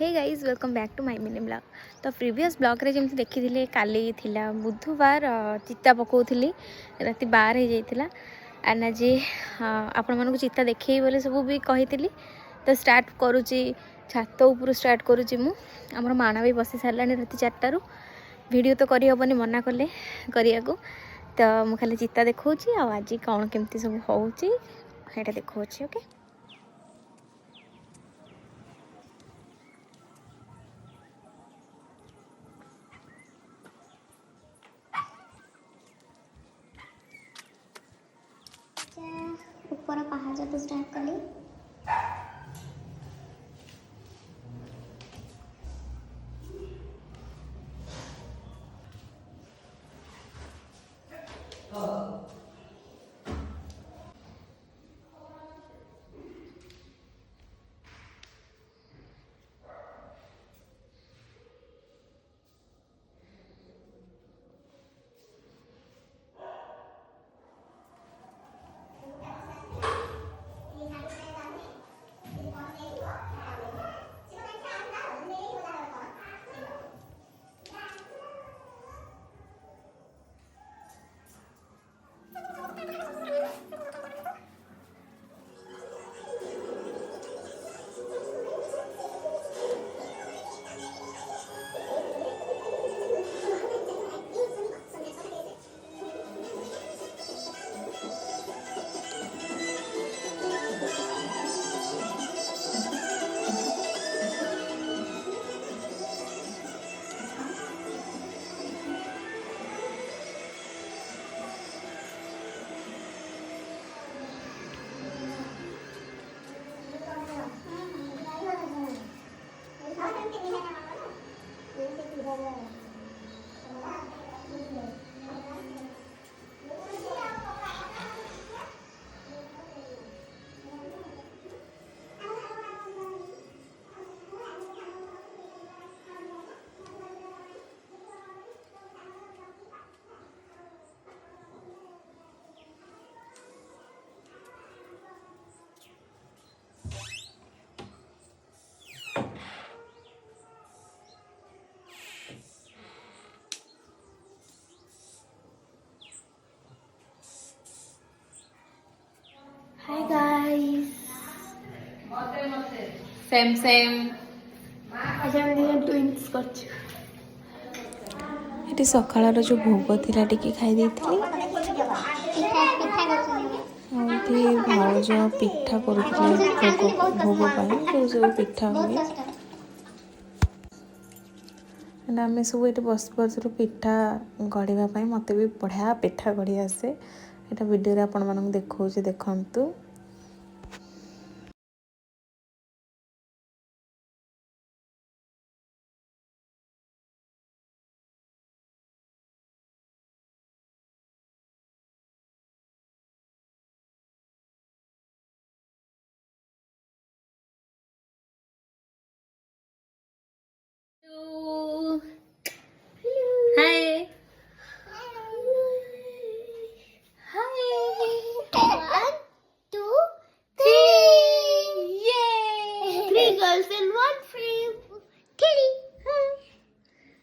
Hey guys welcome back to my mini blog. तो previous blog रे जमी देखी काली थिला बुधवार चिता पकाउली राति 12 हो जाता एंड आज आपण मानक चिता देखे बोले सब भी कही तो स्टार्ट करुच्ची छात उपर स्टार्ट करुच्ची आमर माणा भी बसी सारा राति 4टारू वीडियो तो करहबनी मना कले करिया को तो मुझे खाली चिता देखा आज कौन केमती सब होची देखा ओके। ऊपर पहाड़ तो स्टार्ट कली हाय गाइस सेम सेम आज हम ट्विंस करछ एटी सकाळर जो भोग थिला टिके खाई देथली आउती भाउज पिठा करूथले भोग पाई जो पिठा हुए आम सब ये बस बस पिठा गढ़ा मत भी बढ़िया पिठा गढ़ी आसे यहाँ वीडियो आपण मानक देखा देखु हाय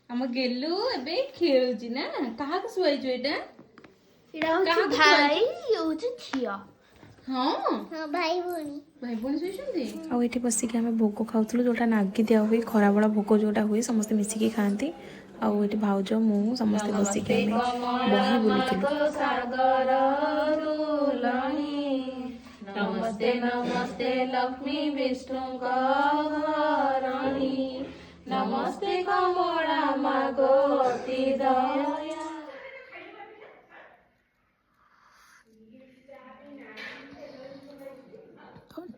हम गेलु एबे खेलुची ना कहा को सुआइजो एटा भाई झिया हां हां भाई भोनी सुइछन्ती आ एठी बसी के हमें भोग खाउथलु जोटा नागी दिया हुई खरा बड़ा भोग जोटा हुई समस्त मिसी के खांती आ एठी भाउज मु समस्त बसी के हमें बही बोलुथलु सागर दुलानी नमस्ते नमस्ते लक्ष्मी विष्णु घरानी नमस्ते कमला मागती दया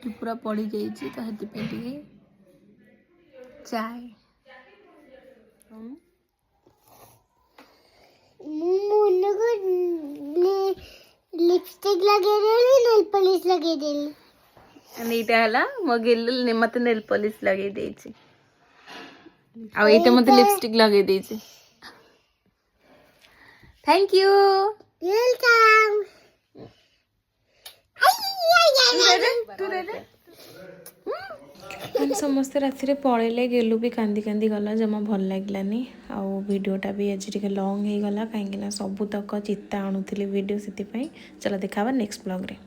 पूरा पड़ी जाइए तो हेती चाय लिपस्टिक लगे नेल पॉलिश लगे एटा हला मो गेलु मते नेल पॉलिश लगे देछि आ एटा मते लिपस्टिक लगे देछि थैंक यू वेलकम तू रे ସମସ୍ତେ ରାତିରେ ପଳେଇଲେ ଗେଲୁ ବି କାନ୍ଦି କାନ୍ଦି ଗଲା ଜମା ଭଲ ଲାଗିଲାନି ଆଉ ଭିଡ଼ିଓଟା ବି ଆଜି ଟିକେ ଲଙ୍ଗ୍ ହେଇଗଲା କାହିଁକିନା ସବୁତକ ଚିତା ଆଣୁଥିଲି ଭିଡ଼ିଓ ସେଥିପାଇଁ ଚାଲ ଦେଖା ହେବା ନେକ୍ସଟ ବ୍ଲଗ୍ରେ।